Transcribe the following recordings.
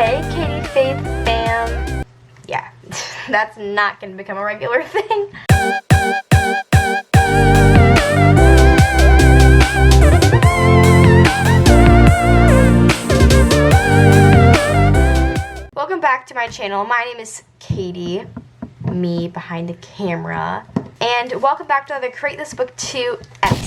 Hey Katy Faith fam. Yeah, that's not going to become a regular thing. Welcome back to my channel. My name is Katy, me behind the camera, and welcome back to another Create This Book 2 episode.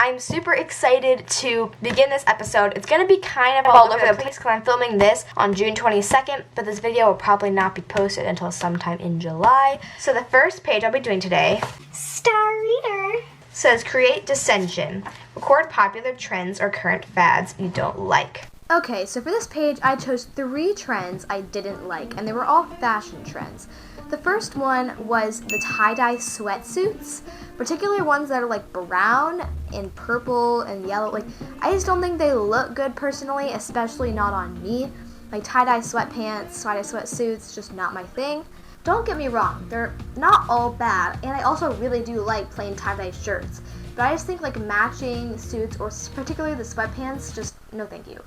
I'm super excited to begin this episode. It's going to be kind of all over the place because I'm filming this on June 22nd, but this video will probably not be posted until sometime in July. So the first page I'll be doing today, Star Reader, says create dissension. Record popular trends or current fads you don't like. Okay, so for this page, I chose 3 trends I didn't like, and they were all fashion trends. The first one was the tie-dye sweatsuits, particularly ones that are like brown and purple and yellow. Like, I just don't think they look good personally, especially not on me. Like tie-dye sweatpants, tie-dye sweatsuits, just not my thing. Don't get me wrong, they're not all bad, and I also really do like plain tie-dye shirts. But I just think like matching suits, or particularly the sweatpants, just no thank you.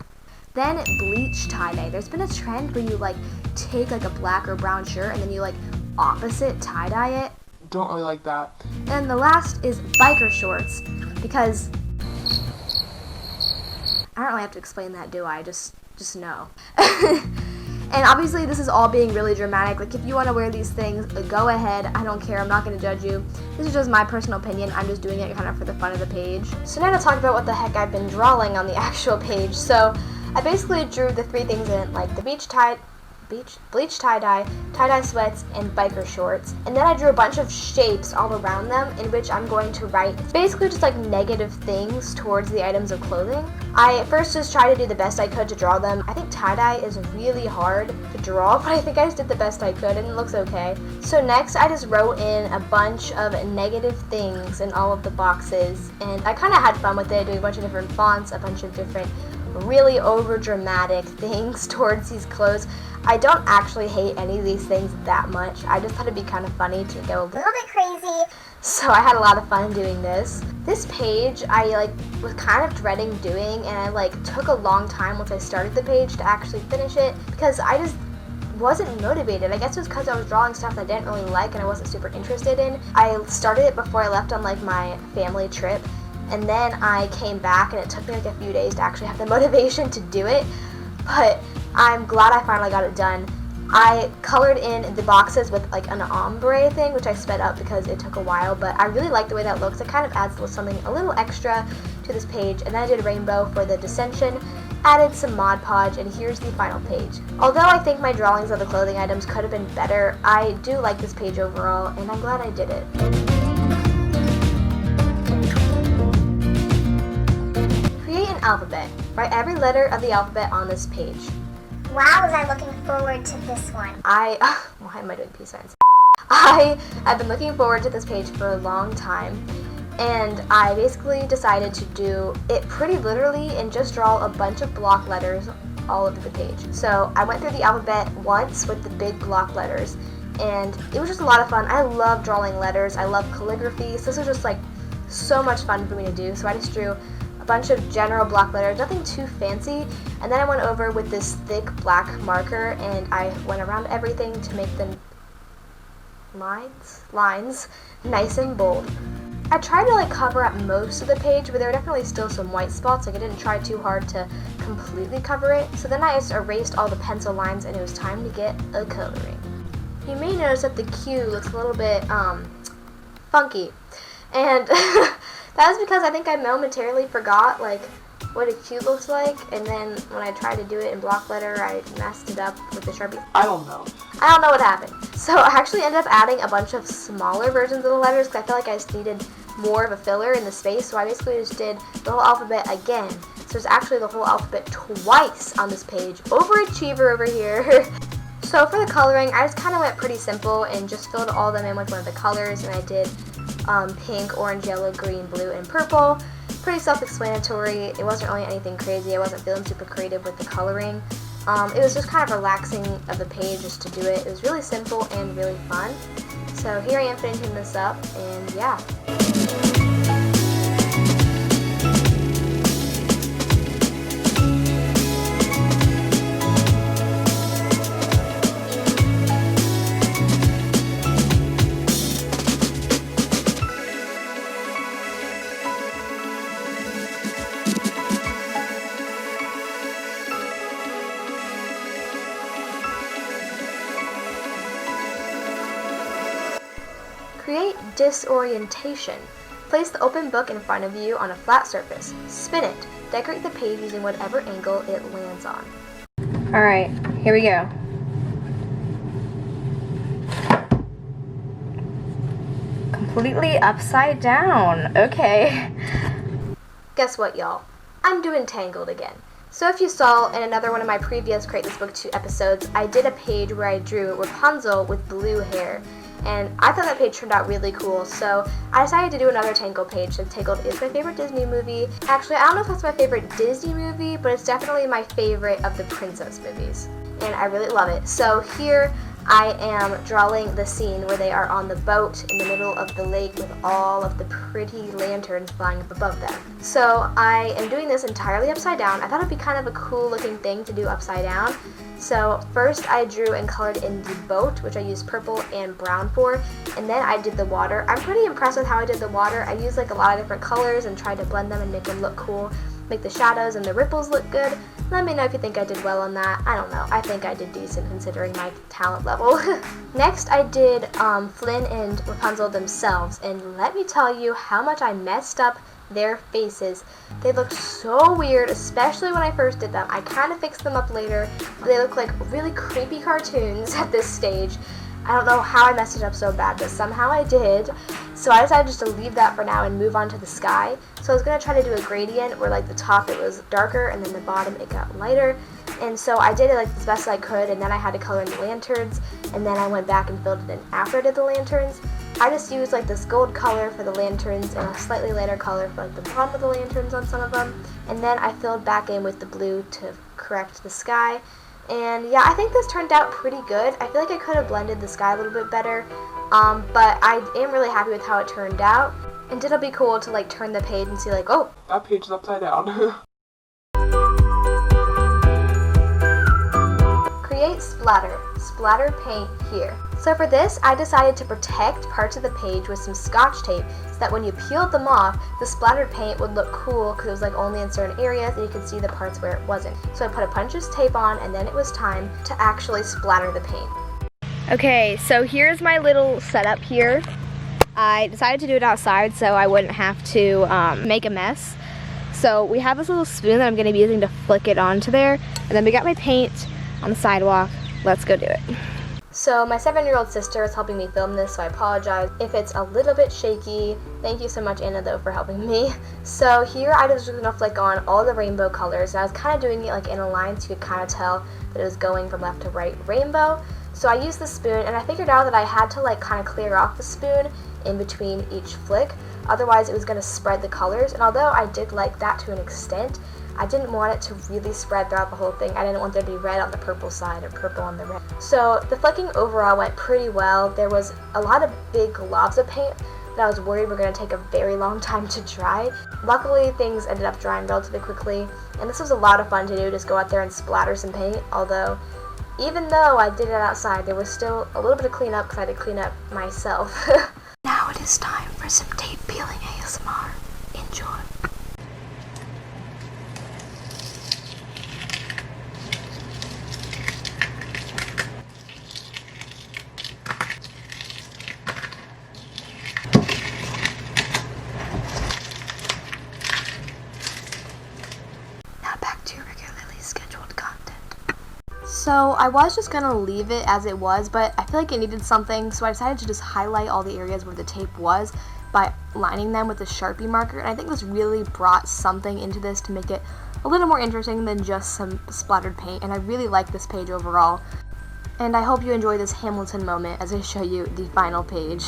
Then bleach tie-dye. There's been a trend where you like take like a black or brown shirt and then you like opposite tie-dye it. Don't really like that. And the last is biker shorts, because I don't really have to explain that, do I? Just know. And obviously this is all being really dramatic. Like, if you want to wear these things, go ahead. I don't care. I'm not going to judge you. This is just my personal opinion. I'm just doing it kind of for the fun of the page. So now to talk about what the heck I've been drawing on the actual page. So I basically drew the 3 things I didn't like: the bleach tie-dye, tie-dye sweats, and biker shorts. And then I drew a bunch of shapes all around them in which I'm going to write basically just like negative things towards the items of clothing. I at first just tried to do the best I could to draw them. I think tie-dye is really hard to draw, but I think I just did the best I could and it looks okay. So next I just wrote in a bunch of negative things in all of the boxes, and I kind of had fun with it, doing a bunch of different fonts, a bunch of different really over dramatic things towards these clothes. I don't actually hate any of these things that much. I just thought it'd be kind of funny to go a little bit crazy. So I had a lot of fun doing this. This page I was kind of dreading doing, and I took a long time once I started the page to actually finish it because I just wasn't motivated. I guess it was because I was drawing stuff that I didn't really like and I wasn't super interested in. I started it before I left on my family trip, and then I came back and it took me a few days to actually have the motivation to do it, but I'm glad I finally got it done. I colored in the boxes with an ombre thing, which I sped up because it took a while, but I really like the way that looks. It kind of adds something a little extra to this page. And then I did a rainbow for the dissension, added some Mod Podge, and here's the final page. Although I think my drawings of the clothing items could have been better, I do like this page overall, and I'm glad I did it. Create an alphabet. Write every letter of the alphabet on this page. Wow, was I looking forward to this one. Why am I doing peace signs? I have been looking forward to this page for a long time, and I basically decided to do it pretty literally and just draw a bunch of block letters all over the page. So I went through the alphabet once with the big block letters, and it was just a lot of fun. I love drawing letters. I love calligraphy, so this was just so much fun for me to do. So I just drew a bunch of general block letters, nothing too fancy, and then I went over with this thick black marker and I went around everything to make them lines nice and bold. I tried to cover up most of the page, but there were definitely still some white spots. I didn't try too hard to completely cover it. So then I just erased all the pencil lines and it was time to get a coloring. You may notice that the Q looks a little bit funky, and that is because I think I momentarily forgot what a Q looks like, and then when I tried to do it in block letter, I messed it up with the Sharpie. I don't know what happened. So I actually ended up adding a bunch of smaller versions of the letters because I felt like I just needed more of a filler in the space, so I basically just did the whole alphabet again. So there's actually the whole alphabet twice on this page. Overachiever over here. So for the coloring, I just kind of went pretty simple and just filled all of them in with one of the colors, and I did pink, orange, yellow, green, blue, and purple. Pretty self-explanatory. It wasn't really anything crazy. I wasn't feeling super creative with the coloring. It was just kind of relaxing of the page just to do it. It was really simple and really fun. So here I am finishing this up, and yeah. Create disorientation. Place the open book in front of you on a flat surface. Spin it. Decorate the page using whatever angle it lands on. Alright, here we go. Completely upside down. Okay. Guess what, y'all? I'm doing Tangled again. So if you saw in another one of my previous Create This Book 2 episodes, I did a page where I drew Rapunzel with blue hair. And I thought that page turned out really cool, so I decided to do another Tangled page. So Tangled is my favorite Disney movie. Actually, I don't know if that's my favorite Disney movie, but it's definitely my favorite of the princess movies. And I really love it. So here I am drawing the scene where they are on the boat in the middle of the lake with all of the pretty lanterns flying up above them. So I am doing this entirely upside down. I thought it'd be kind of a cool looking thing to do upside down. So first I drew and colored in the boat, which I used purple and brown for, and then I did the water. I'm pretty impressed with how I did the water. I used like a lot of different colors and tried to blend them and make them look cool, make the shadows and the ripples look good. Let me know if you think I did well on that. I don't know. I think I did decent considering my talent level. Next, I did Flynn and Rapunzel themselves, and let me tell you how much I messed up their faces. They looked so weird, especially when I first did them. I kind of fixed them up later, but they look like really creepy cartoons at this stage. I don't know how I messed it up so bad, but somehow I did. So I decided just to leave that for now and move on to the sky. So I was going to try to do a gradient where like the top it was darker and then the bottom it got lighter. And so I did it like as best I could, and then I had to color in the lanterns, and then I went back and filled it in after I did the lanterns. I just used like this gold color for the lanterns and a slightly lighter color for like the bottom of the lanterns on some of them. And then I filled back in with the blue to correct the sky. And yeah, I think this turned out pretty good. I feel like I could have blended the sky a little bit better, but I am really happy with how it turned out. And it'll be cool to like turn the page and see like, oh, that page is upside down. Create Splatter Paint here. So for this, I decided to protect parts of the page with some scotch tape so that when you peeled them off, the splattered paint would look cool because it was like only in certain areas and you could see the parts where it wasn't. So I put a puncher's tape on, and then it was time to actually splatter the paint. Okay, so here's my little setup here. I decided to do it outside so I wouldn't have to make a mess. So we have this little spoon that I'm going to be using to flick it onto there, and then we got my paint on the sidewalk. Let's go do it. So my 7-year-old sister is helping me film this, so I apologize if it's a little bit shaky. Thank you so much, Anna, though, for helping me. So here I was just gonna flick on all the rainbow colors, and I was kind of doing it like in a line so you could kind of tell that it was going from left to right rainbow. So I used the spoon, and I figured out that I had to like kind of clear off the spoon in between each flick, otherwise it was gonna spread the colors. And although I did like that to an extent, I didn't want it to really spread throughout the whole thing. I didn't want there to be red on the purple side and purple on the red. So the flecking overall went pretty well. There was a lot of big globs of paint that I was worried were going to take a very long time to dry. Luckily, things ended up drying relatively quickly, and this was a lot of fun to do, just go out there and splatter some paint. Although, even though I did it outside, there was still a little bit of cleanup because I had to clean up myself. Now it is time for some tape peeling ASMR. Enjoy. So I was just gonna leave it as it was, but I feel like it needed something, so I decided to just highlight all the areas where the tape was by lining them with a Sharpie marker, and I think this really brought something into this to make it a little more interesting than just some splattered paint, and I really like this page overall. And I hope you enjoy this Hamilton moment as I show you the final page.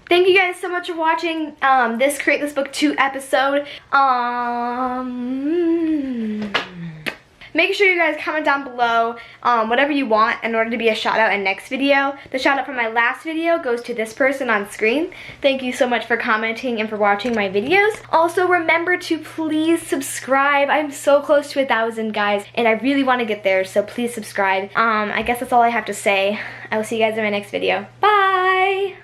Thank you guys so much for watching this Create This Book 2 episode. Make sure you guys comment down below whatever you want in order to be a shout out in next video. The shout out from my last video goes to this person on screen. Thank you so much for commenting and for watching my videos. Also, remember to please subscribe. I'm so close to 1,000 guys, and I really want to get there, so please subscribe. I guess that's all I have to say. I will see you guys in my next video. Bye!